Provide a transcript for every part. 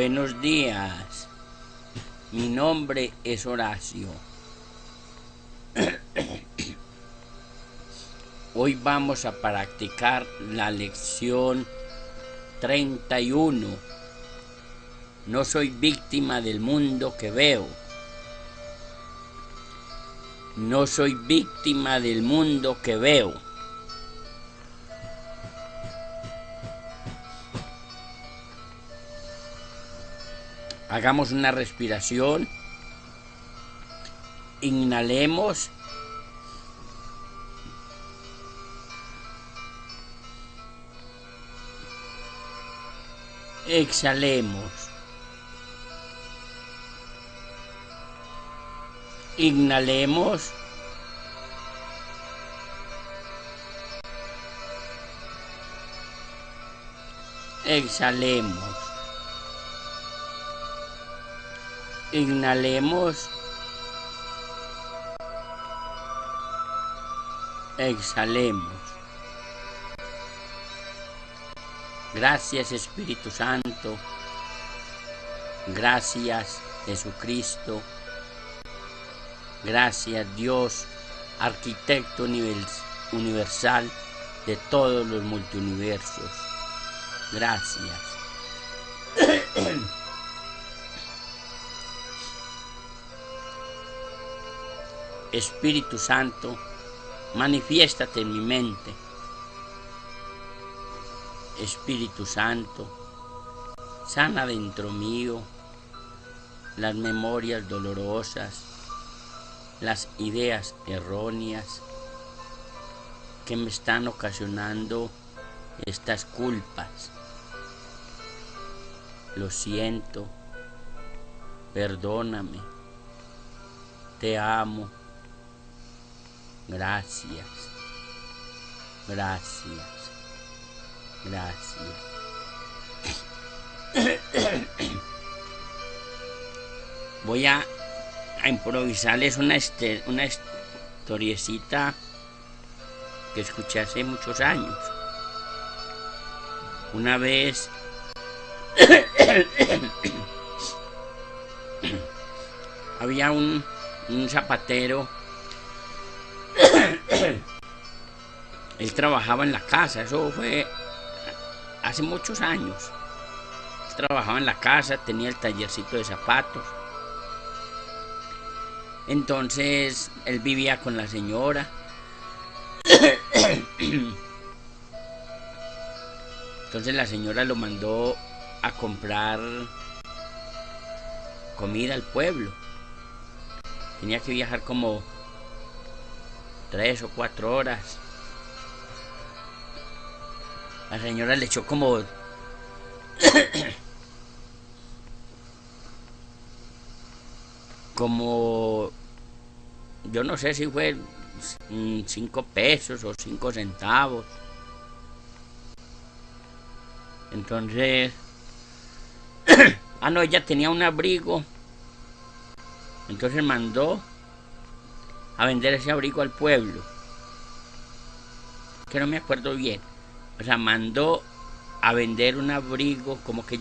Buenos días, mi nombre es Horacio. Hoy vamos a practicar la lección 31. No soy víctima del mundo que veo. No soy víctima del mundo que veo. Hagamos una respiración. Inhalemos. Exhalemos. Inhalemos. Exhalemos. Inhalemos. Exhalemos. Gracias Espíritu Santo. Gracias Jesucristo. Gracias Dios, arquitecto universal de todos los multiuniversos. Gracias. Espíritu Santo, manifiéstate en mi mente. Espíritu Santo, sana dentro mío las memorias dolorosas, las ideas erróneas que me están ocasionando estas culpas. Lo siento, perdóname, te amo. Gracias, gracias, gracias. Voy a improvisarles una historiecita que escuché hace muchos años. Una vez había un zapatero. Él trabajaba en la casa, eso fue hace muchos años. Él trabajaba en la casa, tenía el tallercito de zapatos. Entonces él vivía con la señora. Entonces la señora lo mandó a comprar comida al pueblo. Tenía que viajar como 3 o 4 horas. La señora le echó como yo no sé si fue 5 pesos o 5 centavos. Entonces no, ella tenía un abrigo. Entonces mandó a vender ese abrigo al pueblo, que no me acuerdo bien. O sea, mandó a vender un abrigo, como que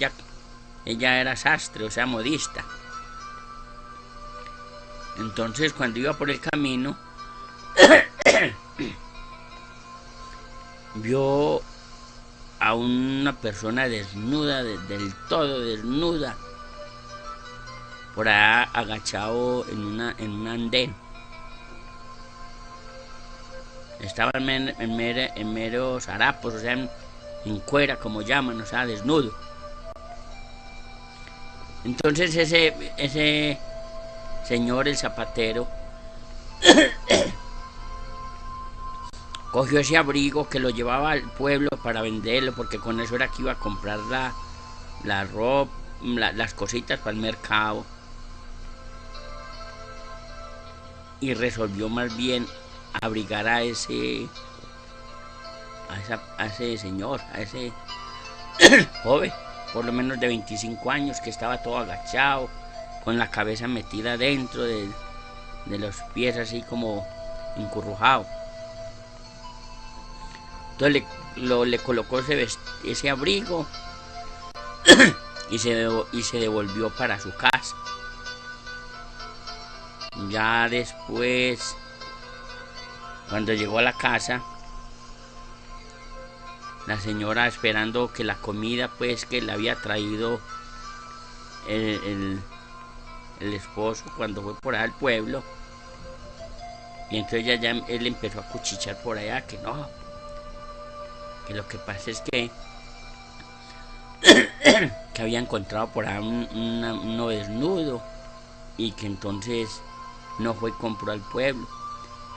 ella era sastre, o sea, modista. Entonces cuando iba por el camino vio a una persona desnuda, del todo desnuda, por allá agachado en un andén. Estaba en meros harapos, o sea, en cuera, como llaman, o sea, desnudo. Entonces ese señor, el zapatero, cogió ese abrigo que lo llevaba al pueblo para venderlo, porque con eso era que iba a comprar la ropa, las cositas para el mercado. Y resolvió más bien abrigar a ese señor, a ese joven, por lo menos de 25 años, que estaba todo agachado, con la cabeza metida dentro de los pies, así como encurrujado. Entonces le colocó ese abrigo y se devolvió para su casa. Ya después, cuando llegó a la casa, la señora, esperando que la comida pues que le había traído el esposo cuando fue por allá al pueblo, y entonces él empezó a cuchichear por allá que no, que lo que pasa es que había encontrado por ahí uno desnudo, y que entonces no fue y compró al pueblo.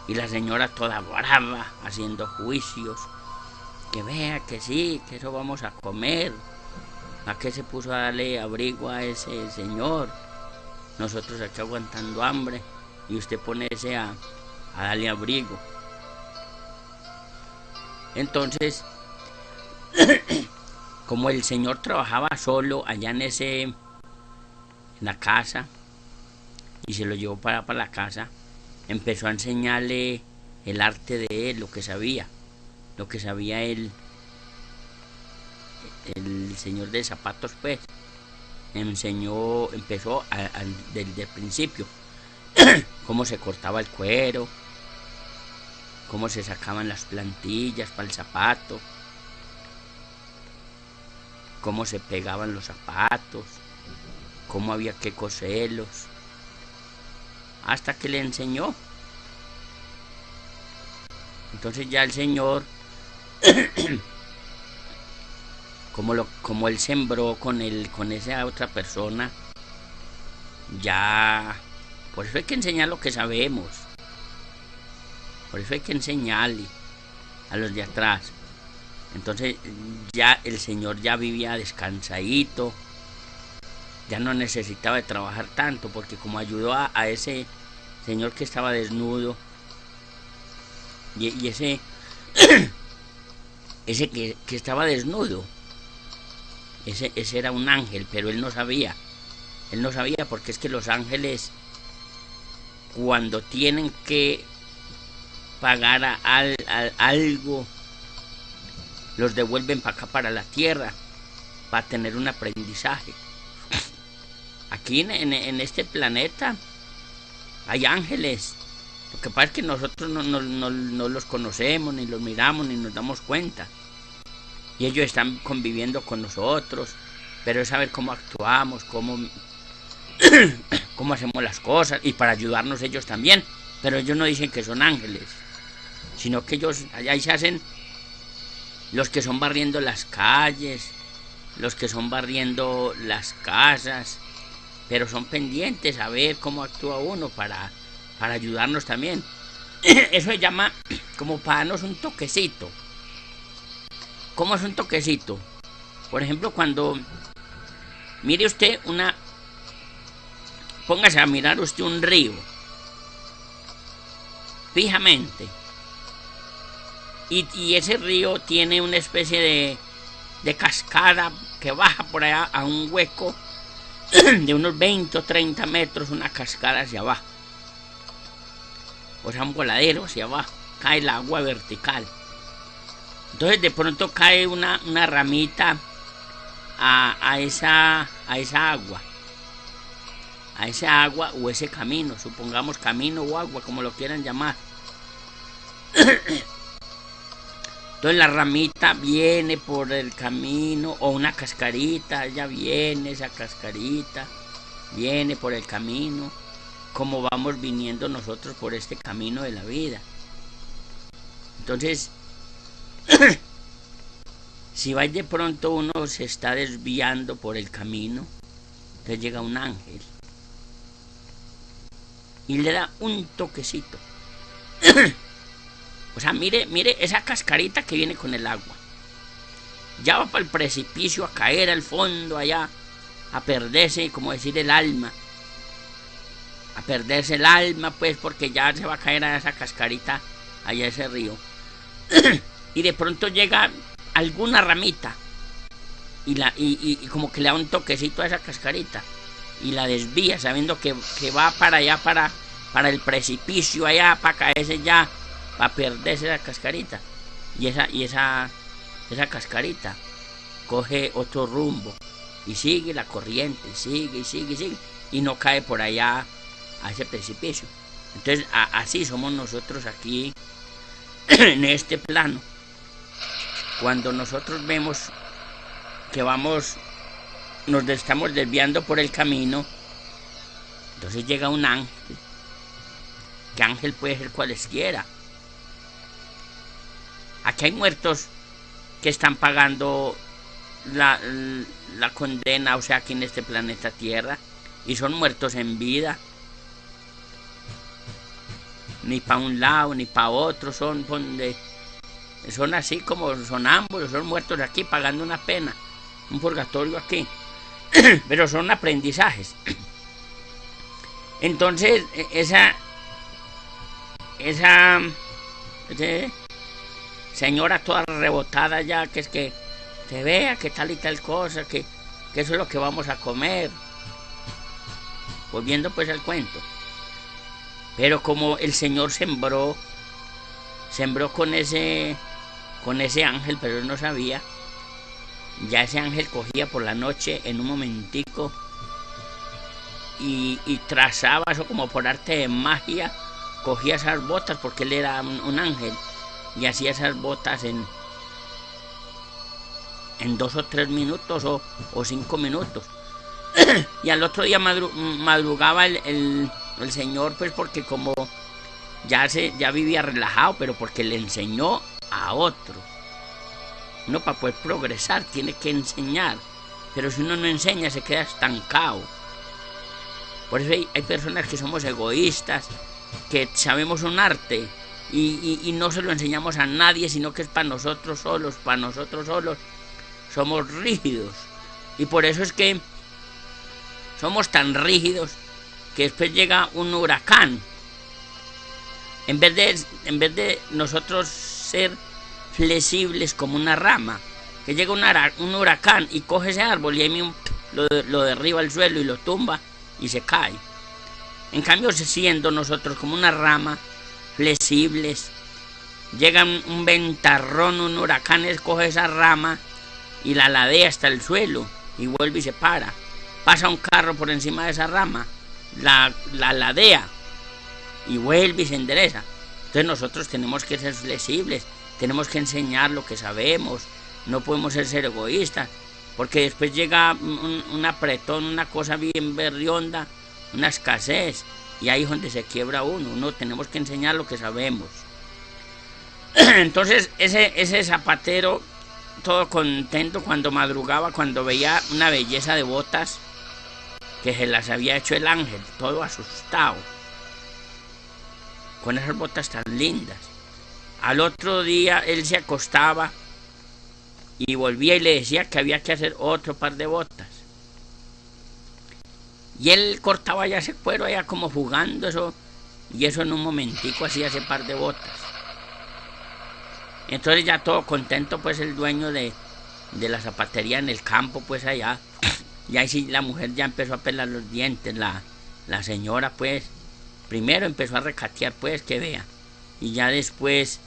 Y la señora toda brava, haciendo juicios, que vea que sí, que eso vamos a comer. ¿A qué se puso a darle abrigo a ese señor? Nosotros aquí aguantando hambre, y usted ponerse a darle abrigo. Entonces, como el señor trabajaba solo allá en la casa, y se lo llevó para la casa, empezó a enseñarle el arte de él, lo que sabía el señor de zapatos, pues. Empezó desde el principio, cómo se cortaba el cuero, cómo se sacaban las plantillas para el zapato, cómo se pegaban los zapatos, cómo había que coserlos, hasta que le enseñó. Entonces ya el señor, como él sembró con esa otra persona, ya, por eso hay que enseñar lo que sabemos, por eso hay que enseñarle a los de atrás. Entonces ya el señor ya vivía descansadito, ya no necesitaba de trabajar tanto, porque como ayudó a ese señor que estaba desnudo, y ese que estaba desnudo, ese era un ángel, pero él no sabía porque es que los ángeles, cuando tienen que pagar a algo, los devuelven para acá, para la tierra, para tener un aprendizaje. Aquí en este planeta hay ángeles. Lo que pasa es que nosotros no los conocemos, ni los miramos, ni nos damos cuenta. Y ellos están conviviendo con nosotros, pero es saber cómo actuamos, cómo hacemos las cosas, y para ayudarnos ellos también. Pero ellos no dicen que son ángeles, sino que ellos, allá se hacen los que son barriendo las calles, los que son barriendo las casas, pero son pendientes a ver cómo actúa uno para ayudarnos también. Eso se llama como para darnos un toquecito. ¿Cómo es un toquecito? Por ejemplo, cuando mire usted póngase a mirar usted un río fijamente, y ese río tiene una especie de cascada que baja por allá a un hueco de unos 20 o 30 metros, una cascada hacia abajo, o sea, un voladero hacia abajo, cae el agua vertical. Entonces de pronto cae una ramita a esa agua o ese camino, supongamos camino o agua, como lo quieran llamar. Entonces la ramita viene por el camino, o una cascarita, ya viene esa cascarita, viene por el camino, como vamos viniendo nosotros por este camino de la vida. Entonces, si va de pronto uno se está desviando por el camino, entonces llega un ángel y le da un toquecito. O sea, mire esa cascarita que viene con el agua. Ya va para el precipicio, a caer al fondo allá, a perderse, como decir, el alma. A perderse el alma, pues, porque ya se va a caer a esa cascarita, allá a ese río. Y de pronto llega alguna ramita y como que le da un toquecito a esa cascarita y la desvía, sabiendo que va para allá, para el precipicio allá, para caerse ya, para perderse la cascarita. Y esa cascarita coge otro rumbo, Y sigue la corriente, sigue, y sigue, y sigue, y no cae por allá a ese precipicio. Entonces así somos nosotros aquí en este plano. Cuando nosotros vemos que nos estamos desviando por el camino, entonces llega un ángel, que ángel puede ser cualesquiera. Aquí hay muertos que están pagando la condena, o sea, aquí en este planeta Tierra, y son muertos en vida. Ni para un lado ni para otro, son así como son ambos, son muertos aquí pagando una pena, un purgatorio aquí. Pero son aprendizajes. Entonces esa señora toda rebotada ya, que es que se vea que tal y tal cosa, que eso es lo que vamos a comer, volviendo pues al cuento. Pero como el Señor sembró con ese ángel, pero él no sabía, ya ese ángel cogía por la noche en un momentico y trazaba eso como por arte de magia, cogía esas botas, porque él era un ángel, y hacía esas botas en 2 o 3 minutos o 5 minutos. Y al otro día madrugaba el Señor, pues porque como ya vivía relajado, pero porque le enseñó a otro. Uno para poder progresar tiene que enseñar, pero si uno no enseña se queda estancado. Por eso hay personas que somos egoístas, que sabemos un arte y no se lo enseñamos a nadie, sino que es para nosotros solos, somos rígidos. Y por eso es que somos tan rígidos que después llega un huracán. En vez de nosotros ser flexibles como una rama, que llega un huracán y coge ese árbol y ahí mismo lo derriba al suelo y lo tumba y se cae. En cambio, siendo nosotros como una rama, flexibles, llega un ventarrón, un huracán, coge esa rama y la ladea hasta el suelo y vuelve y se para. Pasa un carro por encima de esa rama, la ladea y vuelve y se endereza. Entonces nosotros tenemos que ser flexibles, tenemos que enseñar lo que sabemos, no podemos ser egoístas, porque después llega un apretón, una cosa bien berrionda, una escasez, y ahí es donde se quiebra uno. Tenemos que enseñar lo que sabemos. Entonces ese zapatero, todo contento cuando madrugaba, cuando veía una belleza de botas que se las había hecho el ángel, todo asustado con esas botas tan lindas. Al otro día él se acostaba y volvía y le decía que había que hacer otro par de botas. Y él cortaba ya ese cuero allá como jugando eso, y eso en un momentico hacía ese par de botas. Entonces ya todo contento pues el dueño de la zapatería en el campo pues allá. Y ahí sí la mujer ya empezó a pelar los dientes, la señora pues primero empezó a recatear pues, que vea, y ya después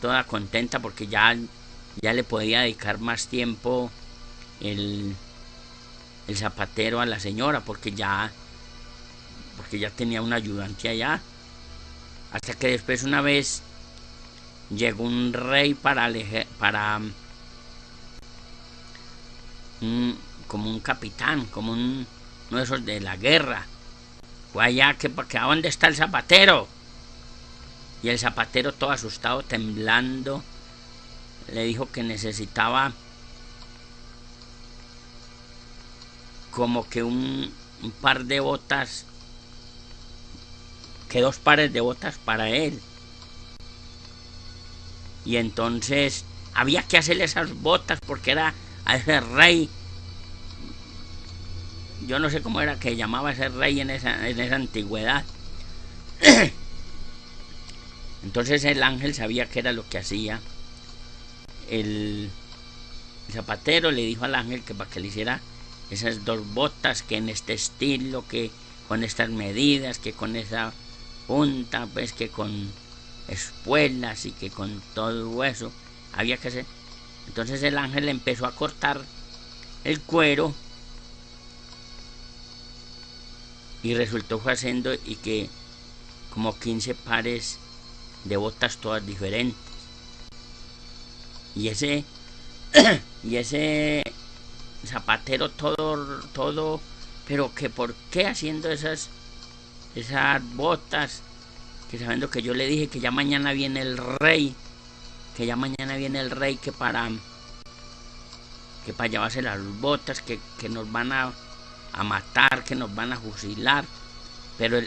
toda contenta porque ya le podía dedicar más tiempo el zapatero a la señora, porque ya tenía un ayudante allá. Hasta que después una vez llegó un rey como un capitán, como uno de esos de la guerra. Fue allá, que ¿a dónde está el zapatero? Y el zapatero, todo asustado, temblando, le dijo que necesitaba como que un par de botas, que 2 pares de botas para él. Y entonces había que hacerle esas botas porque era a ese rey, yo no sé cómo era que llamaba ese rey en esa antigüedad. Entonces el ángel sabía que era lo que hacía. El zapatero le dijo al ángel que para que le hiciera esas 2 botas, que en este estilo, que con estas medidas, que con esa punta, pues que con espuelas y que con todo eso había que hacer. Entonces el ángel empezó a cortar el cuero y resultó fue haciendo y que como 15 pares de botas todas diferentes. Y ese y ese zapatero todo, pero que por qué haciendo esas botas, que sabiendo que yo le dije que ya mañana viene el rey, que para llevarse las botas, que nos van a matar, que nos van a fusilar. Pero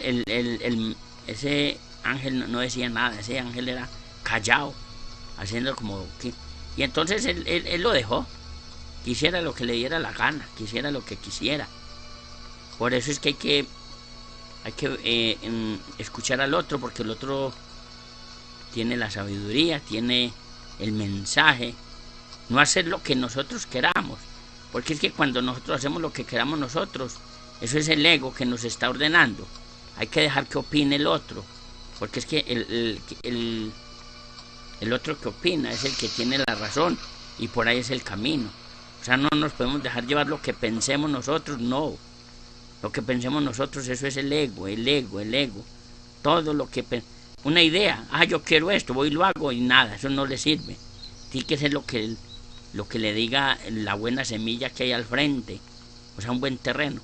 ese ángel no decía nada, ese ángel era callado, haciendo como que... Y entonces él lo dejó, quisiera lo que le diera la gana, quisiera lo que quisiera. Por eso es que hay que escuchar al otro, porque el otro tiene la sabiduría, tiene el mensaje. No hacer lo que nosotros queramos, porque es que cuando nosotros hacemos lo que queramos nosotros, eso es el ego que nos está ordenando. Hay que dejar que opine el otro, porque es que el otro que opina es el que tiene la razón, y por ahí es el camino. O sea, no nos podemos dejar llevar lo que pensemos nosotros, no. Lo que pensemos nosotros, eso es el ego. Todo lo que... Una idea, yo quiero esto, voy y lo hago, y nada, eso no le sirve. Tiene que ser lo que le diga la buena semilla que hay al frente, o sea, un buen terreno.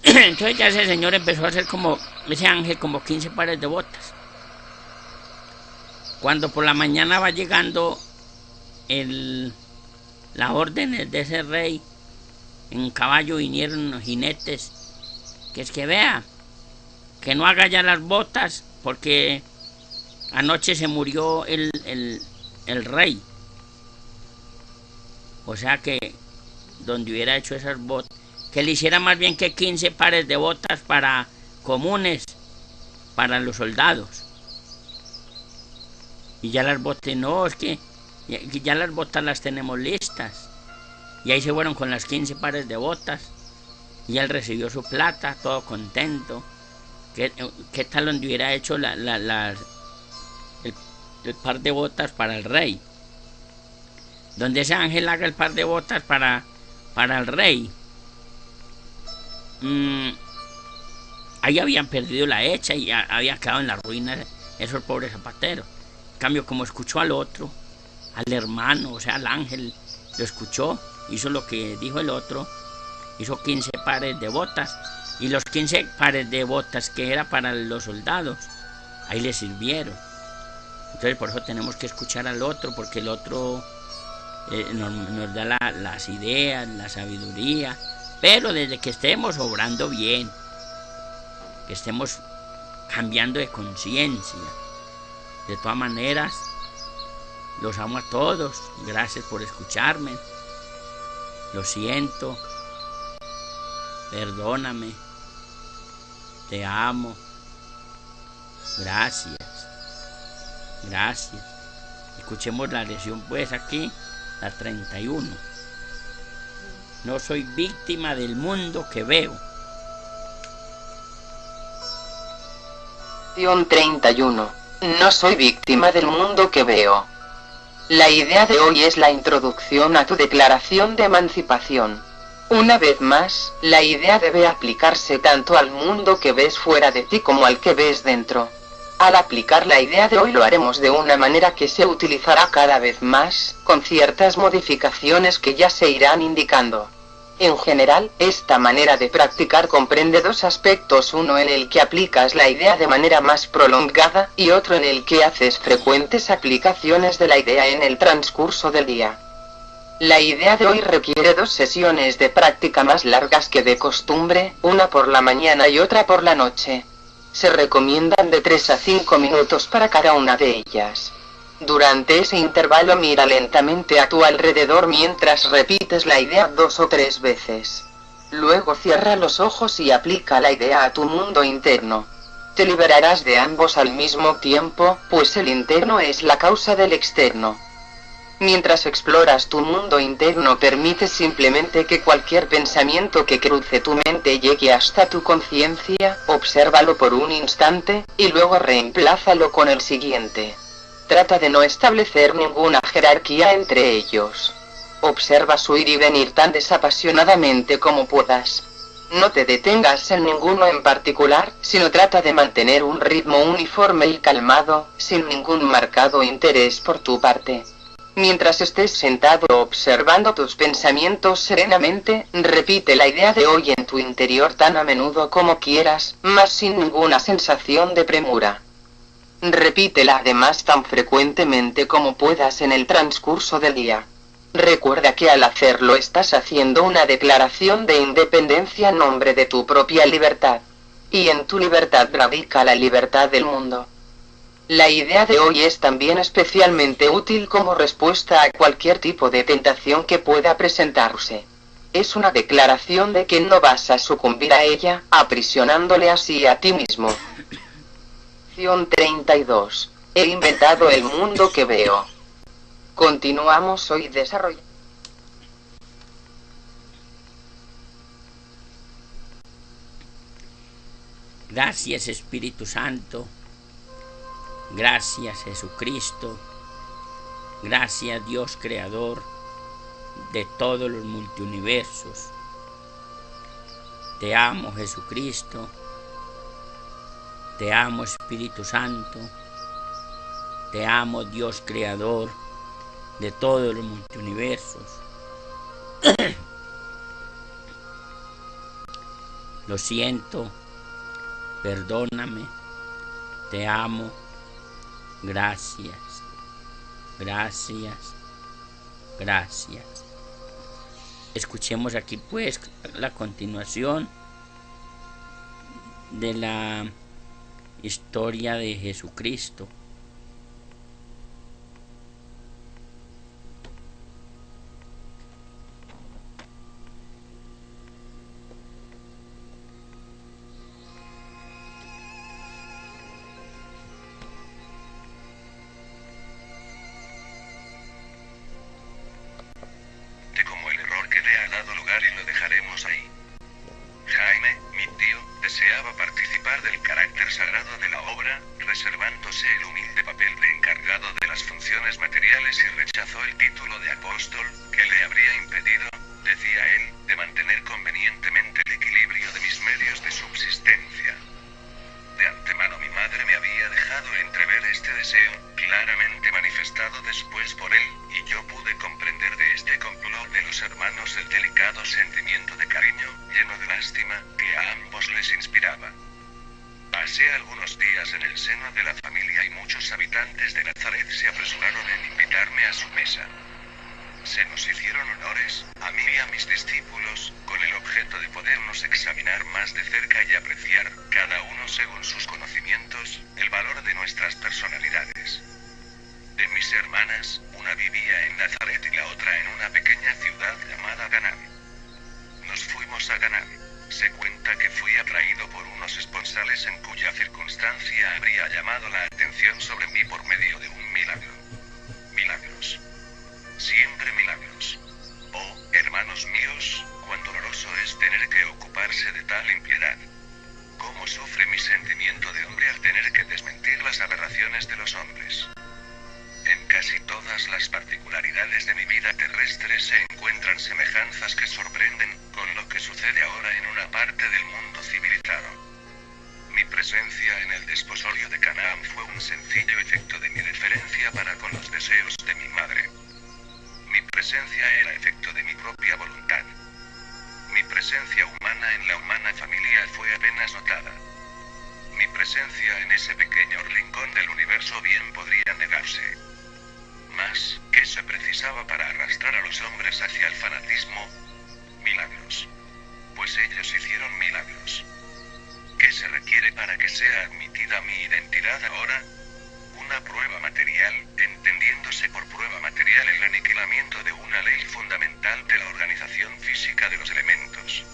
Entonces ya ese señor empezó a hacer como, ese ángel, como 15 pares de botas. Cuando por la mañana va llegando la orden de ese rey, en caballo vinieron los jinetes, que es que vea, que no haga ya las botas, porque anoche se murió el rey. O sea que donde hubiera hecho esas botas, que le hiciera más bien que 15 pares de botas para comunes, para los soldados. Y ya las botas, no, es que ya las botas las tenemos listas. Y ahí se fueron con las 15 pares de botas. Y él recibió su plata, todo contento. ¿Qué tal donde hubiera hecho el par de botas para el rey? Donde ese ángel haga el par de botas para el rey. Ahí habían perdido la hecha y había quedado en la ruina esos pobres zapateros. En cambio, como escuchó al otro, al hermano, o sea, al ángel, lo escuchó, hizo lo que dijo el otro, hizo 15 pares de botas, y los 15 pares de botas que era para los soldados, ahí le sirvieron. Entonces por eso tenemos que escuchar al otro, porque el otro nos da las ideas, la sabiduría, pero desde que estemos obrando bien, que estemos cambiando de conciencia. De todas maneras, los amo a todos, gracias por escucharme, lo siento, perdóname, te amo, gracias. Escuchemos la lección pues aquí, la 31. No soy víctima del mundo que veo. Lección 31. No soy víctima del mundo que veo. La idea de hoy es la introducción a tu declaración de emancipación. Una vez más, la idea debe aplicarse tanto al mundo que ves fuera de ti como al que ves dentro. Al aplicar la idea de hoy lo haremos de una manera que se utilizará cada vez más, con ciertas modificaciones que ya se irán indicando. En general, esta manera de practicar comprende dos aspectos, uno en el que aplicas la idea de manera más prolongada, y otro en el que haces frecuentes aplicaciones de la idea en el transcurso del día. La idea de hoy requiere 2 sesiones de práctica más largas que de costumbre, una por la mañana y otra por la noche. Se recomiendan de 3 a 5 minutos para cada una de ellas. Durante ese intervalo mira lentamente a tu alrededor mientras repites la idea 2 o 3 veces. Luego cierra los ojos y aplica la idea a tu mundo interno. Te liberarás de ambos al mismo tiempo, pues el interno es la causa del externo. Mientras exploras tu mundo interno, permite simplemente que cualquier pensamiento que cruce tu mente llegue hasta tu conciencia, obsérvalo por un instante, y luego reemplázalo con el siguiente. Trata de no establecer ninguna jerarquía entre ellos. Observa su ir y venir tan desapasionadamente como puedas. No te detengas en ninguno en particular, sino trata de mantener un ritmo uniforme y calmado, sin ningún marcado interés por tu parte. Mientras estés sentado observando tus pensamientos serenamente, repite la idea de hoy en tu interior tan a menudo como quieras, mas sin ninguna sensación de premura. Repítela además tan frecuentemente como puedas en el transcurso del día. Recuerda que al hacerlo estás haciendo una declaración de independencia en nombre de tu propia libertad. Y en tu libertad radica la libertad del mundo. La idea de hoy es también especialmente útil como respuesta a cualquier tipo de tentación que pueda presentarse. Es una declaración de que no vas a sucumbir a ella, aprisionándole así a ti mismo. 32. He inventado el mundo que veo. Continuamos hoy desarrollando. Gracias, Espíritu Santo. Gracias, Jesucristo. Gracias, Dios Creador de todos los multiuniversos. Te amo, Jesucristo. Te amo, Espíritu Santo. Te amo, Dios Creador de todos los multiuniversos. Lo siento, perdóname, te amo, gracias, gracias, gracias. Escuchemos aquí pues la continuación de la historia de Jesucristo. Y lo dejaremos ahí. Jaime, mi tío, deseaba participar del carácter sagrado de la obra, reservándose el humilde papel de encargado de las funciones materiales y rechazó el título de apóstol, que le habría impedido, decía él, de mantener convenientemente el equilibrio de mis medios de subsistencia. De antemano mi madre me había dejado entrever este deseo, claramente manifestado después por él, y yo pude comprender de este complot de los hermanos el delicado sentimiento de cariño, lleno de lástima, que a ambos les inspiraba. Pasé algunos días en el seno de la familia y muchos habitantes de Nazaret se apresuraron en invitarme a su mesa. Se nos hicieron honores, a mí y a mis discípulos, con el objeto de podernos examinar más de cerca y apreciar, cada uno según sus conocimientos, el valor de nuestras personalidades. De mis hermanas, una vivía en Nazaret y la otra en una pequeña ciudad llamada Canaán. Nos fuimos a Canaán. Se cuenta que fui atraído por unos esponsales en cuya circunstancia habría llamado la atención sobre mí por medio de un milagro. Milagros. Siempre milagros. Oh, hermanos míos, cuán doloroso es tener que ocuparse de tal impiedad. Cómo sufre mi sentimiento de hombre al tener que desmentir las aberraciones de los hombres. En casi todas las particularidades de mi vida terrestre se encuentran semejanzas que sorprenden, con lo que sucede ahora en una parte del mundo civilizado. Mi presencia en el desposorio de Canaán fue un sencillo efecto de mi deferencia para con los deseos de mi madre. Mi presencia era efecto de mi propia voluntad. Mi presencia humana en la humana familia fue apenas notada. Mi presencia en ese pequeño rincón del universo bien podría negarse. Mas, ¿qué se precisaba para arrastrar a los hombres hacia el fanatismo? Milagros. Pues ellos hicieron milagros. ¿Qué se requiere para que sea admitida mi identidad ahora? Una prueba material, entendiéndose por prueba material el aniquilamiento de una ley fundamental de la organización física de los elementos.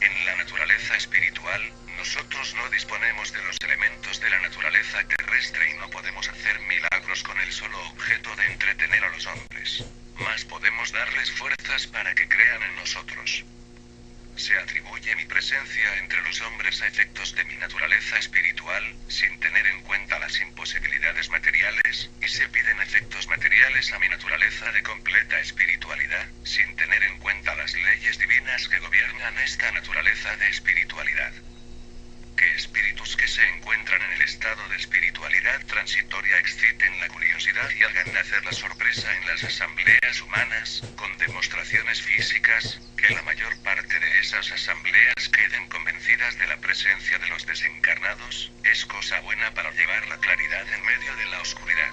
En la naturaleza espiritual, nosotros no disponemos de los elementos de la naturaleza terrestre y no podemos hacer milagros con el solo objeto de entretener a los hombres. Mas podemos darles fuerzas para que crean en nosotros. Se atribuye mi presencia entre los hombres a efectos de mi naturaleza espiritual, sin tener en cuenta las imposibilidades materiales, y se piden efectos materiales a mi naturaleza de completa espiritualidad, sin tener en cuenta las leyes divinas que gobiernan esta naturaleza de espiritualidad. Que espíritus que se encuentran en el estado de espiritualidad transitoria exciten la curiosidad y hagan nacer la sorpresa en las asambleas humanas, con demostraciones físicas, que la mayor parte de esas asambleas queden convencidas de la presencia de los desencarnados, es cosa buena para llevar la claridad en medio de la oscuridad.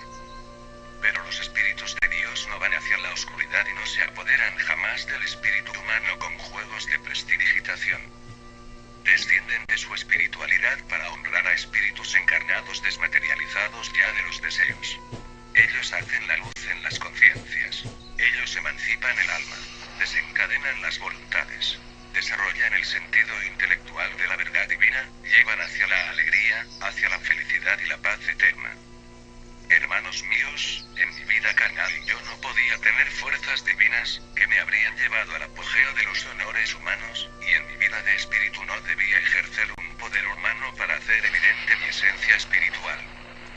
Pero los espíritus de Dios no van hacia la oscuridad y no se apoderan jamás del espíritu humano con juegos de prestidigitación. Descienden de su espiritualidad para honrar a espíritus encarnados desmaterializados ya de los deseos. Ellos hacen la luz en las conciencias. Ellos emancipan el alma, desencadenan las voluntades, desarrollan el sentido intelectual de la verdad divina, llevan hacia la alegría, hacia la felicidad y la paz eterna. Hermanos míos, en mi vida carnal yo no podía tener fuerzas divinas, que me habrían llevado al apogeo de los honores humanos, y en mi vida de espíritu no debía ejercer un poder humano para hacer evidente mi esencia espiritual.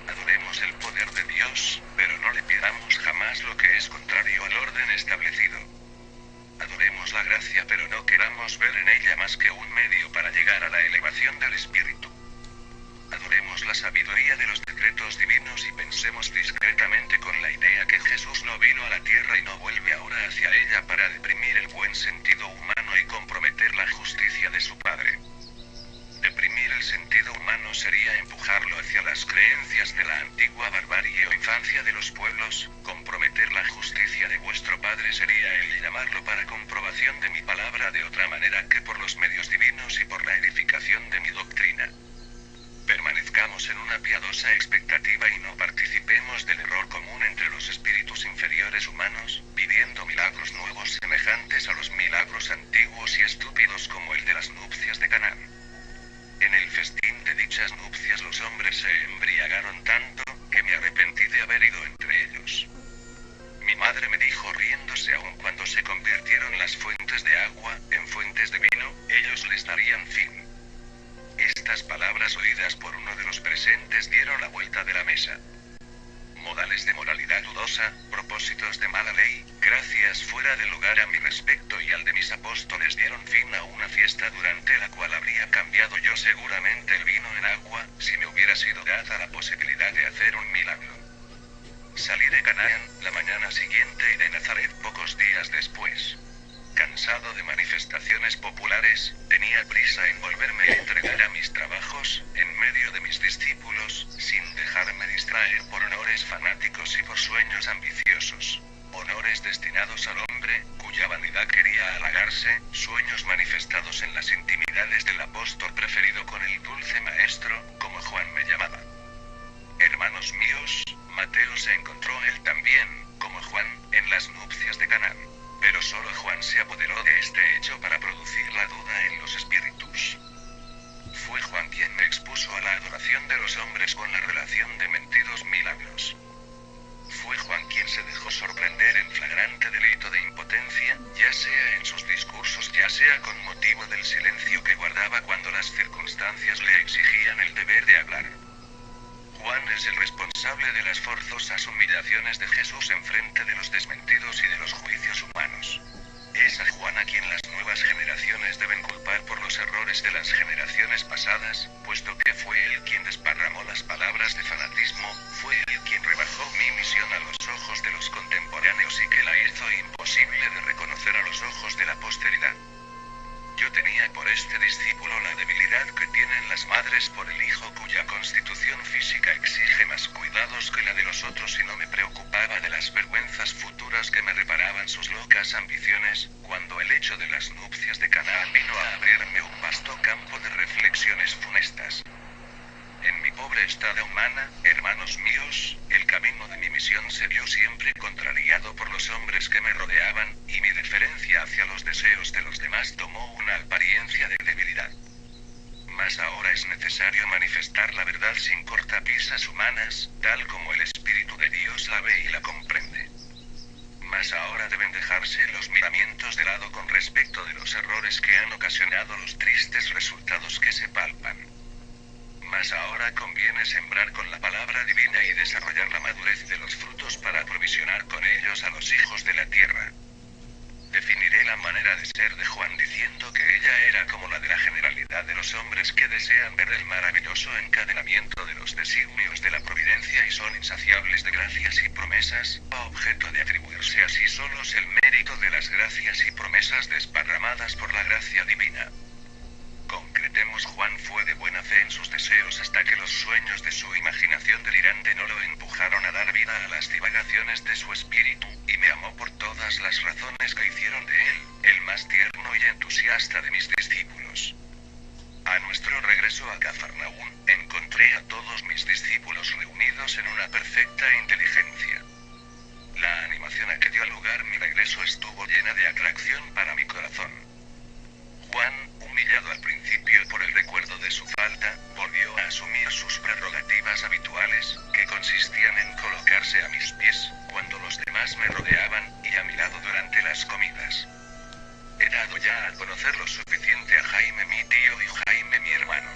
Adoremos el poder de Dios, pero no le pidamos jamás lo que es contrario al orden establecido. Adoremos la gracia, pero no queramos ver en ella más que un medio para llegar a la elevación del espíritu. Adoremos la sabiduría de los decretos divinos y pensemos discretamente con la idea que Jesús no vino a la tierra y no vuelve ahora hacia ella para deprimir el buen sentido humano y comprometer la justicia de su Padre. Deprimir el sentido humano sería empujarlo hacia las creencias de la antigua barbarie o infancia de los pueblos, comprometer la justicia de vuestro Padre sería el llamarlo para comprobación de mi palabra de otra manera que por los medios divinos y por la edificación de mi doctrina. Permanezcamos en una piadosa expectativa y no participemos del error común entre los espíritus inferiores humanos, pidiendo milagros nuevos semejantes a los milagros antiguos y estúpidos como el de las nupcias de Canaán. En el festín de dichas nupcias los hombres se embriagaron tanto, que me arrepentí de haber ido entre ellos. Mi madre me dijo riéndose aun cuando se convirtieron las fuentes de agua en fuentes de vino, ellos les darían fin. Estas palabras oídas por uno de los presentes dieron la vuelta de la mesa. Modales de moralidad dudosa, propósitos de mala ley, gracias fuera de lugar a mi respecto y al de mis apóstoles dieron fin a una fiesta durante la cual habría cambiado yo seguramente el vino en agua, si me hubiera sido dada la posibilidad de hacer un milagro. Salí de Canaán la mañana siguiente y de Nazaret pocos días después. Cansado de manifestaciones populares, tenía prisa en volverme a entregar a mis trabajos, en medio de mis discípulos, sin dejarme distraer por honores fanáticos y por sueños ambiciosos. Honores destinados al hombre, cuya vanidad quería halagarse, sueños manifestados en las intimidades del apóstol preferido con el dulce maestro, como Juan me llamaba. Hermanos míos, Mateo se encontró él también, como Juan, en las nupcias de Canaán. Pero solo Juan se apoderó de este hecho para producir la duda en los espíritus. Fue Juan quien me expuso a la adoración de los hombres con la relación de mentidos milagros. Fue Juan quien se dejó sorprender en flagrante delito de impotencia, ya sea en sus discursos, ya sea con motivo del silencio que guardaba cuando las circunstancias le exigían el deber de hablar. Juan es el responsable de las forzosas humillaciones de Jesús en frente de los desmentidos y de los juicios humanos. Es a Juan a quien las nuevas generaciones deben culpar por los errores de las generaciones pasadas, puesto que fue él quien desparramó las palabras de fanatismo, fue él quien rebajó mi misión a los ojos de los contemporáneos y que la hizo imposible de reconocer a los ojos de la posteridad. Yo tenía por este discípulo la debilidad que tienen las madres por el hijo cuya constitución física exige más cuidados que la de los otros y no me preocupaba de las vergüenzas futuras que me reparaban sus locas ambiciones, cuando el hecho de las nupcias de Canaán vino a abrirme un vasto campo de reflexiones funestas. En mi pobre estada humana, hermanos míos, el camino de mi misión se vio siempre contrariado por los hombres que me rodeaban, y mi deferencia hacia los deseos de los demás tomó una apariencia de debilidad. Mas ahora es necesario manifestar la verdad sin cortapisas humanas, tal como el Espíritu de Dios la ve y la comprende. Mas ahora deben dejarse los miramientos de lado con respecto de los errores que han ocasionado los tristes resultados que se palpan. Mas ahora conviene sembrar con la palabra divina y desarrollar la madurez de los frutos para aprovisionar con ellos a los hijos de la tierra. Definiré la manera de ser de Juan diciendo que ella era como la de la generalidad de los hombres que desean ver el maravilloso encadenamiento de los designios de la providencia y son insaciables de gracias y promesas, a objeto de atribuirse así solos el mérito de las gracias y promesas desparramadas por la gracia divina. Concretemos, Juan fue de buena fe en sus deseos hasta que los sueños de su imaginación delirante no lo empujaron a dar vida a las divagaciones de su espíritu, y me amó por todas las razones que hicieron de él el más tierno y entusiasta de mis discípulos. A nuestro regreso a Cafarnaún, encontré a todos mis discípulos reunidos en una perfecta inteligencia. La animación a que dio lugar mi regreso estuvo llena de atracción para mi corazón. Juan, humillado al principio por el recuerdo de su falta, volvió a asumir sus prerrogativas habituales, que consistían en colocarse a mis pies, cuando los demás me rodeaban, y a mi lado durante las comidas. He dado ya a conocer lo suficiente a Jaime mi tío y Jaime mi hermano.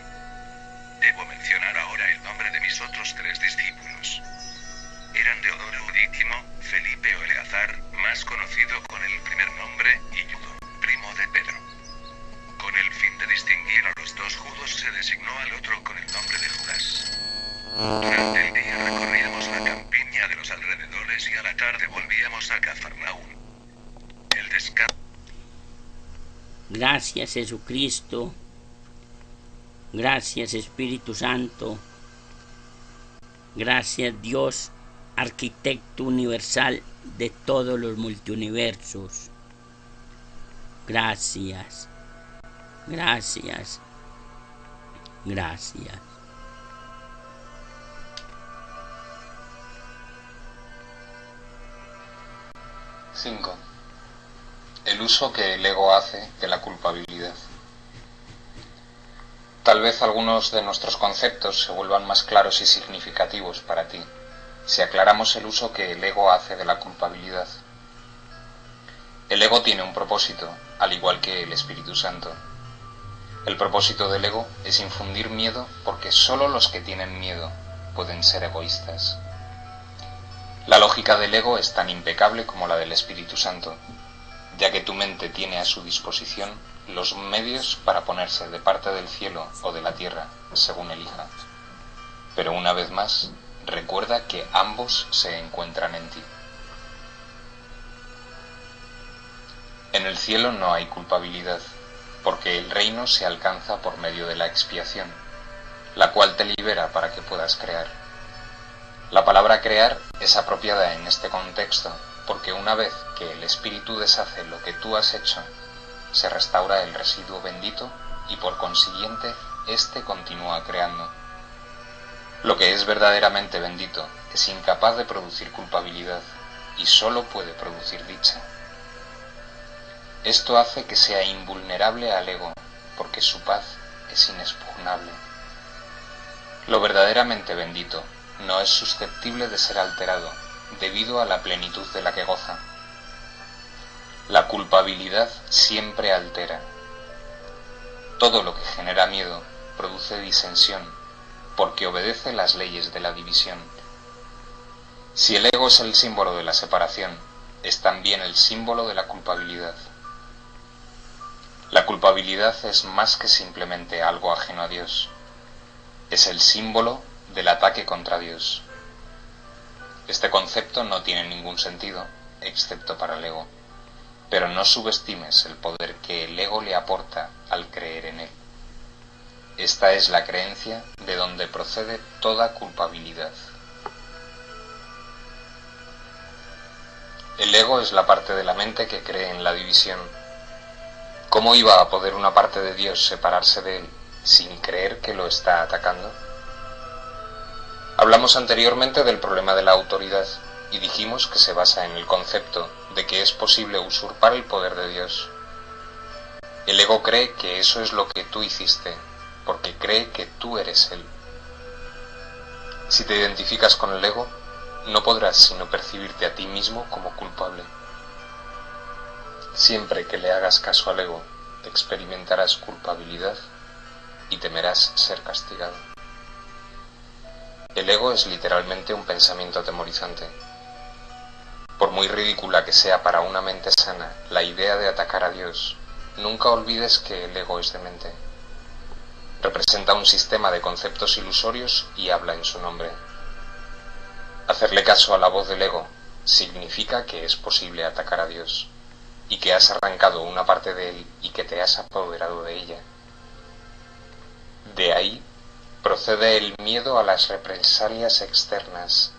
Debo mencionar ahora el nombre de mis otros 3 discípulos. Eran Deodoro Udítimo, Felipe o Eleazar, más conocido con el primer nombre, y Judo, primo de Pedro. Con el fin de distinguir a los 2 judos se designó al otro con el nombre de Judas. Durante el día recorríamos la campiña de los alrededores y a la tarde volvíamos a Cafarnaún. El descanso. Gracias Jesucristo, gracias Espíritu Santo, gracias Dios, arquitecto universal de todos los multiuniversos. Gracias, gracias, gracias. Cinco. El uso que el ego hace de la culpabilidad. Tal vez algunos de nuestros conceptos se vuelvan más claros y significativos para ti si aclaramos el uso que el ego hace de la culpabilidad. El ego tiene un propósito, al igual que el Espíritu Santo. El propósito del ego es infundir miedo porque solo los que tienen miedo pueden ser egoístas. La lógica del ego es tan impecable como la del Espíritu Santo, ya que tu mente tiene a su disposición los medios para ponerse de parte del cielo o de la tierra, según elija. Pero una vez más, recuerda que ambos se encuentran en ti. En el cielo no hay culpabilidad, porque el reino se alcanza por medio de la expiación, la cual te libera para que puedas crear. La palabra crear es apropiada en este contexto, porque una vez que el Espíritu deshace lo que tú has hecho, se restaura el residuo bendito y por consiguiente, éste continúa creando. Lo que es verdaderamente bendito es incapaz de producir culpabilidad y solo puede producir dicha. Esto hace que sea invulnerable al ego, porque su paz es inexpugnable. Lo verdaderamente bendito no es susceptible de ser alterado, debido a la plenitud de la que goza. La culpabilidad siempre altera. Todo lo que genera miedo produce disensión, porque obedece las leyes de la división. Si el ego es el símbolo de la separación, es también el símbolo de la culpabilidad. La culpabilidad es más que simplemente algo ajeno a Dios. Es el símbolo del ataque contra Dios. Este concepto no tiene ningún sentido, excepto para el ego, pero no subestimes el poder que el ego le aporta al creer en él. Esta es la creencia de donde procede toda culpabilidad. El ego es la parte de la mente que cree en la división. ¿Cómo iba a poder una parte de Dios separarse de él sin creer que lo está atacando? Hablamos anteriormente del problema de la autoridad y dijimos que se basa en el concepto de que es posible usurpar el poder de Dios. El ego cree que eso es lo que tú hiciste, porque cree que tú eres Él. Si te identificas con el ego, no podrás sino percibirte a ti mismo como culpable. Siempre que le hagas caso al ego, experimentarás culpabilidad y temerás ser castigado. El ego es literalmente un pensamiento atemorizante. Por muy ridícula que sea para una mente sana la idea de atacar a Dios, nunca olvides que el ego es demente. Representa un sistema de conceptos ilusorios y habla en su nombre. Hacerle caso a la voz del ego significa que es posible atacar a Dios, y que has arrancado una parte de él y que te has apoderado de ella. De ahí procede el miedo a las represalias externas,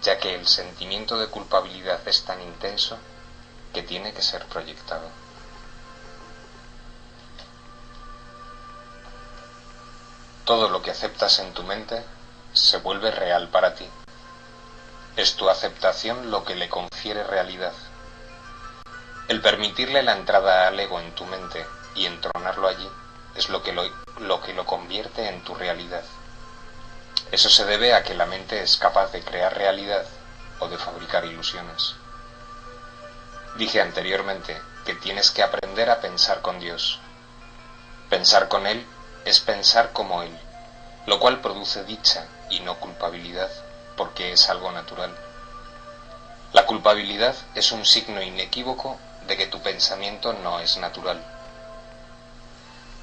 ya que el sentimiento de culpabilidad es tan intenso que tiene que ser proyectado. Todo lo que aceptas en tu mente se vuelve real para ti. Es tu aceptación lo que le confiere realidad. El permitirle la entrada al ego en tu mente y entronarlo allí es lo que lo convierte en tu realidad. Eso se debe a que la mente es capaz de crear realidad o de fabricar ilusiones. Dije anteriormente que tienes que aprender a pensar con Dios. Pensar con Él es pensar como Él, lo cual produce dicha y no culpabilidad, porque es algo natural. La culpabilidad es un signo inequívoco de que tu pensamiento no es natural.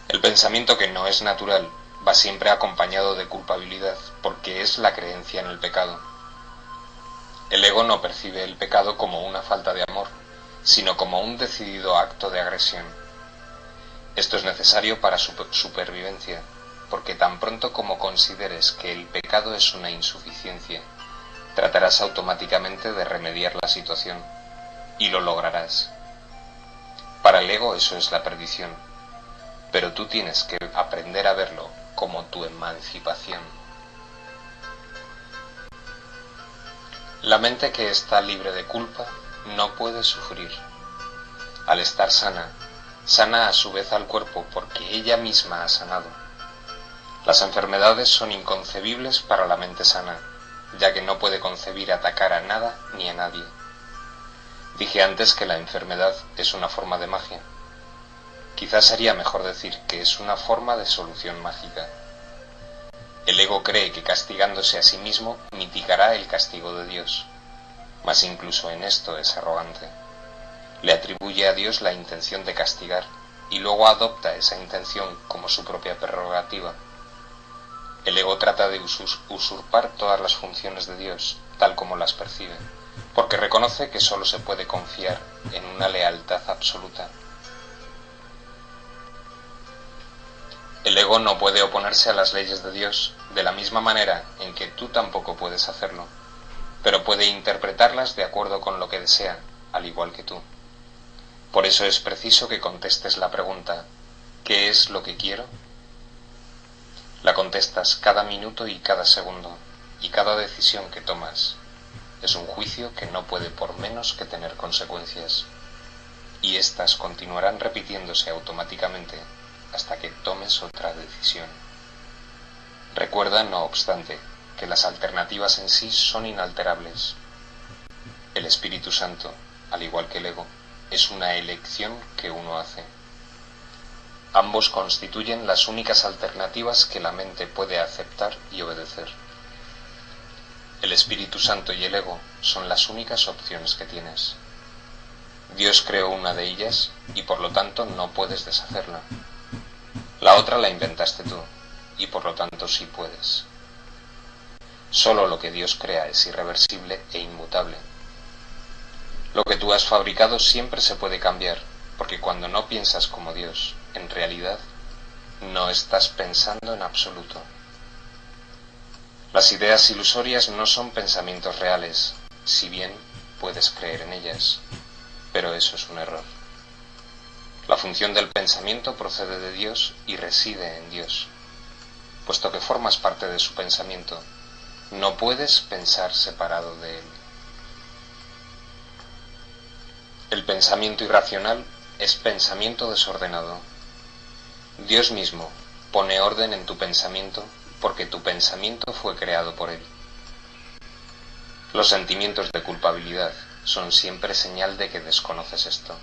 El pensamiento que no es natural va siempre acompañado de culpabilidad, porque es la creencia en el pecado. El ego no percibe el pecado como una falta de amor, sino como un decidido acto de agresión. Esto es necesario para su supervivencia, porque tan pronto como consideres que el pecado es una insuficiencia, tratarás automáticamente de remediar la situación, y lo lograrás. Para el ego eso es la perdición, pero tú tienes que aprender a verlo como tu emancipación. La mente que está libre de culpa no puede sufrir. Al estar sana, sana a su vez al cuerpo porque ella misma ha sanado. Las enfermedades son inconcebibles para la mente sana, ya que no puede concebir atacar a nada ni a nadie. Dije antes que la enfermedad es una forma de magia. Quizás sería mejor decir que es una forma de solución mágica. El ego cree que castigándose a sí mismo mitigará el castigo de Dios, mas incluso en esto es arrogante. Le atribuye a Dios la intención de castigar y luego adopta esa intención como su propia prerrogativa. El ego trata de usurpar todas las funciones de Dios, tal como las percibe, porque reconoce que solo se puede confiar en una lealtad absoluta. El ego no puede oponerse a las leyes de Dios de la misma manera en que tú tampoco puedes hacerlo, pero puede interpretarlas de acuerdo con lo que desea, al igual que tú. Por eso es preciso que contestes la pregunta, ¿qué es lo que quiero? La contestas cada minuto y cada segundo, y cada decisión que tomas es un juicio que no puede por menos que tener consecuencias, y éstas continuarán repitiéndose automáticamente hasta que tomes otra decisión. Recuerda, no obstante, que las alternativas en sí son inalterables. El Espíritu Santo, al igual que el ego, es una elección que uno hace. Ambos constituyen las únicas alternativas que la mente puede aceptar y obedecer. El Espíritu Santo y el ego son las únicas opciones que tienes. Dios creó una de ellas y por lo tanto no puedes deshacerla. La otra la inventaste tú y por lo tanto sí puedes. Solo lo que Dios crea es irreversible e inmutable. Lo que tú has fabricado siempre se puede cambiar, porque cuando no piensas como Dios, en realidad, no estás pensando en absoluto. Las ideas ilusorias no son pensamientos reales, si bien puedes creer en ellas, pero eso es un error. La función del pensamiento procede de Dios y reside en Dios. Puesto que formas parte de su pensamiento, no puedes pensar separado de él. El pensamiento irracional es pensamiento desordenado. Dios mismo pone orden en tu pensamiento porque tu pensamiento fue creado por él. Los sentimientos de culpabilidad son siempre señal de que desconoces esto.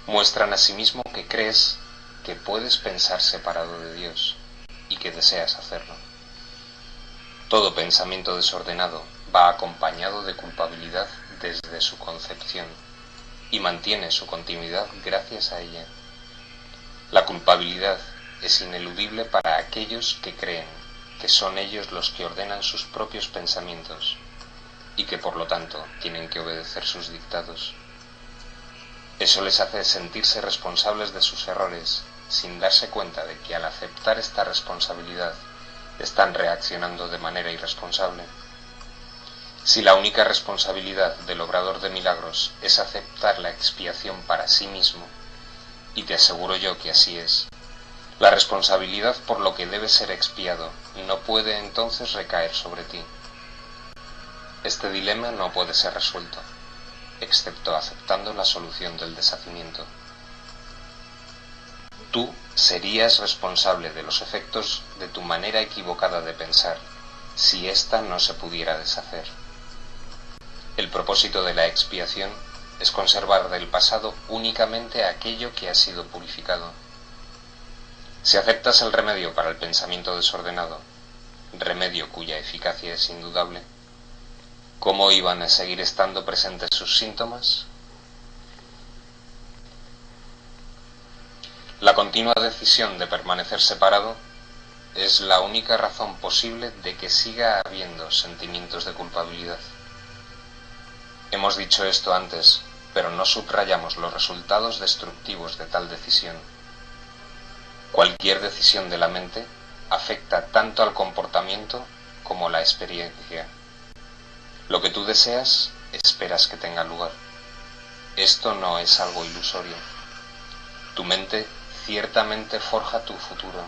Muestran asimismo que crees que puedes pensar separado de Dios y que deseas hacerlo. Todo pensamiento desordenado va acompañado de culpabilidad desde su concepción y mantiene su continuidad gracias a ella. La culpabilidad es ineludible para aquellos que creen que son ellos los que ordenan sus propios pensamientos y que por lo tanto tienen que obedecer sus dictados. Eso les hace sentirse responsables de sus errores, sin darse cuenta de que al aceptar esta responsabilidad están reaccionando de manera irresponsable. Si la única responsabilidad del obrador de milagros es aceptar la expiación para sí mismo, y te aseguro yo que así es, la responsabilidad por lo que debe ser expiado no puede entonces recaer sobre ti. Este dilema no puede ser resuelto, excepto aceptando la solución del deshacimiento. Tú serías responsable de los efectos de tu manera equivocada de pensar, si ésta no se pudiera deshacer. El propósito de la expiación es conservar del pasado únicamente aquello que ha sido purificado. Si aceptas el remedio para el pensamiento desordenado, remedio cuya eficacia es indudable, ¿cómo iban a seguir estando presentes sus síntomas? La continua decisión de permanecer separado es la única razón posible de que siga habiendo sentimientos de culpabilidad. Hemos dicho esto antes, pero no subrayamos los resultados destructivos de tal decisión. Cualquier decisión de la mente afecta tanto al comportamiento como a la experiencia. Lo que tú deseas, esperas que tenga lugar. Esto no es algo ilusorio. Tu mente ciertamente forja tu futuro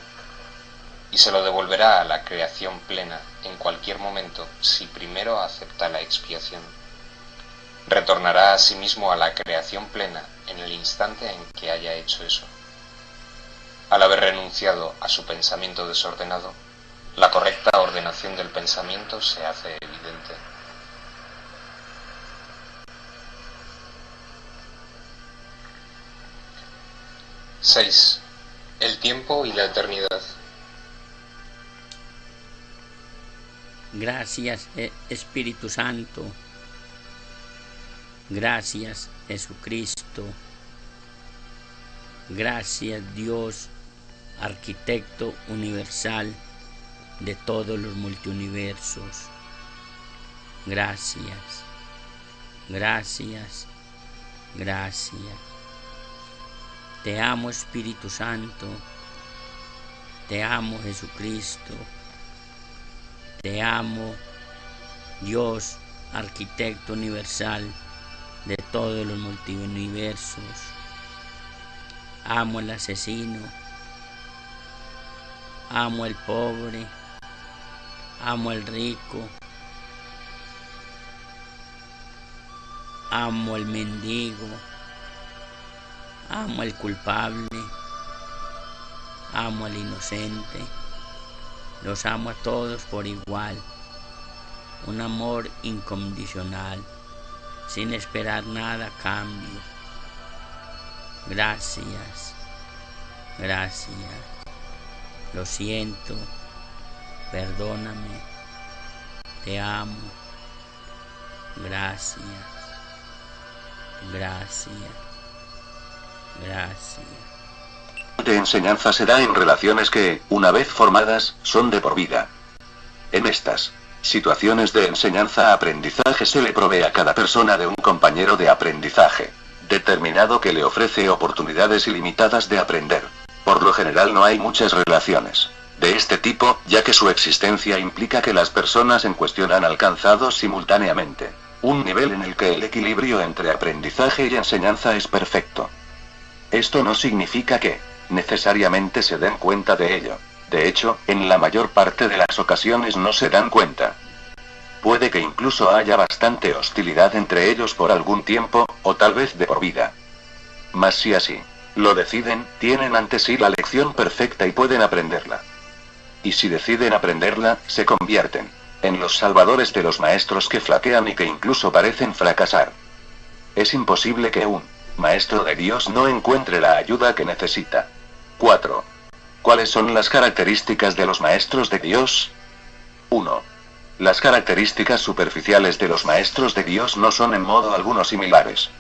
y se lo devolverá a la creación plena en cualquier momento si primero acepta la expiación. Retornará a sí mismo a la creación plena en el instante en que haya hecho eso. Al haber renunciado a su pensamiento desordenado, la correcta ordenación del pensamiento se hace evidente. ―6. El tiempo y la eternidad. Gracias, Espíritu Santo. Gracias, Jesucristo. Gracias, Dios, arquitecto universal de todos los multiuniversos. Gracias, gracias, gracias. Te amo, Espíritu Santo. Te amo, Jesucristo. Te amo, Dios, arquitecto universal de todos los multiuniversos. Amo al asesino. Amo al pobre. Amo al rico. Amo al mendigo. Amo al culpable. Amo al inocente. Los amo a todos por igual. Un amor incondicional, sin esperar nada a cambio. Gracias. Gracias. Lo siento. Perdóname. Te amo. Gracias. Gracias. Gracias. De enseñanza se da en relaciones que, una vez formadas, son de por vida. En estas situaciones de enseñanza-aprendizaje se le provee a cada persona de un compañero de aprendizaje determinado que le ofrece oportunidades ilimitadas de aprender. Por lo general no hay muchas relaciones de este tipo, ya que su existencia implica que las personas en cuestión han alcanzado simultáneamente un nivel en el que el equilibrio entre aprendizaje y enseñanza es perfecto. Esto no significa que necesariamente se den cuenta de ello. De hecho, en la mayor parte de las ocasiones no se dan cuenta. Puede que incluso haya bastante hostilidad entre ellos por algún tiempo, o tal vez de por vida. Mas si así lo deciden, tienen ante sí la lección perfecta y pueden aprenderla. Y si deciden aprenderla, se convierten en los salvadores de los maestros que flaquean y que incluso parecen fracasar. Es imposible que un maestro de Dios no encuentre la ayuda que necesita. 4. ¿Cuáles son las características de los maestros de Dios? 1. Las características superficiales de los maestros de Dios no son en modo alguno similares.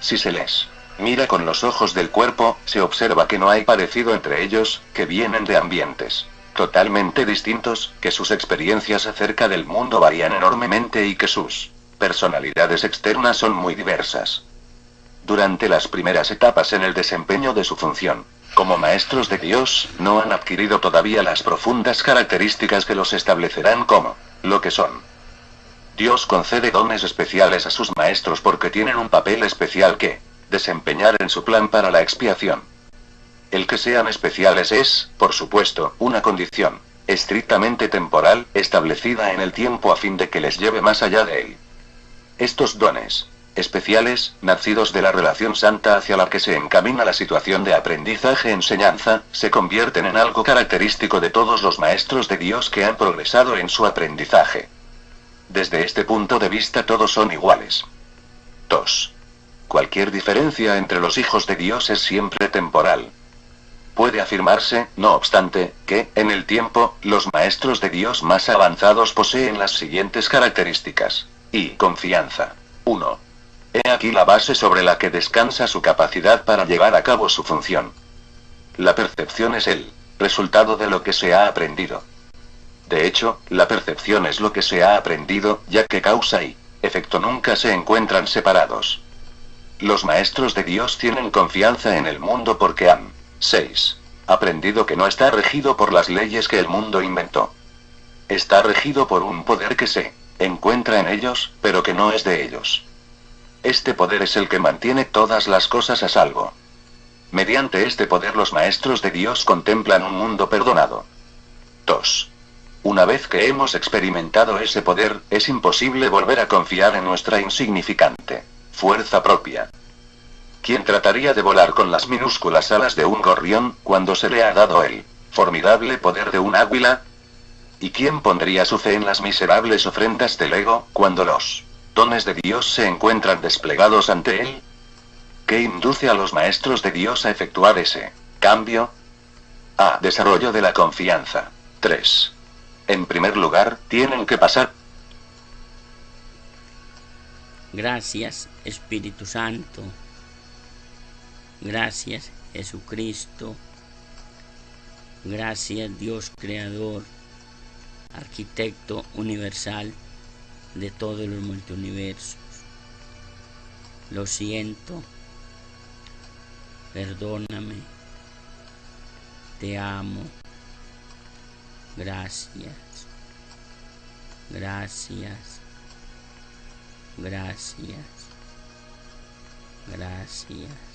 Si se les mira con los ojos del cuerpo, se observa que no hay parecido entre ellos, que vienen de ambientes totalmente distintos, que sus experiencias acerca del mundo varían enormemente y que sus personalidades externas son muy diversas. Durante las primeras etapas en el desempeño de su función como maestros de Dios, no han adquirido todavía las profundas características que los establecerán como lo que son. Dios concede dones especiales a sus maestros porque tienen un papel especial que desempeñar en su plan para la expiación. El que sean especiales es, por supuesto, una condición estrictamente temporal, establecida en el tiempo a fin de que les lleve más allá de él. Estos dones especiales, nacidos de la relación santa hacia la que se encamina la situación de aprendizaje-enseñanza, se convierten en algo característico de todos los maestros de Dios que han progresado en su aprendizaje. Desde este punto de vista todos son iguales. 2. Cualquier diferencia entre los hijos de Dios es siempre temporal. Puede afirmarse, no obstante, que, en el tiempo, los maestros de Dios más avanzados poseen las siguientes características. Y confianza. 1. He aquí la base sobre la que descansa su capacidad para llevar a cabo su función. La percepción es el resultado de lo que se ha aprendido. De hecho, la percepción es lo que se ha aprendido, ya que causa y efecto nunca se encuentran separados. Los maestros de Dios tienen confianza en el mundo porque han 6. Aprendido que no está regido por las leyes que el mundo inventó. Está regido por un poder que se encuentra en ellos, pero que no es de ellos. Este poder es el que mantiene todas las cosas a salvo. Mediante este poder los maestros de Dios contemplan un mundo perdonado. 2. Una vez que hemos experimentado ese poder, es imposible volver a confiar en nuestra insignificante fuerza propia. ¿Quién trataría de volar con las minúsculas alas de un gorrión, cuando se le ha dado el formidable poder de un águila? ¿Y quién pondría su fe en las miserables ofrendas del ego, cuando los dones de Dios se encuentran desplegados ante él? ¿Qué induce a los maestros de Dios a efectuar ese cambio? A. Desarrollo de la confianza. 3. En primer lugar, tienen que pasar. Gracias, Espíritu Santo. Gracias, Jesucristo. Gracias, Dios Creador, Arquitecto universal de todos los multiuniversos. Lo siento. Perdóname. Te amo. Gracias. Gracias. Gracias. Gracias.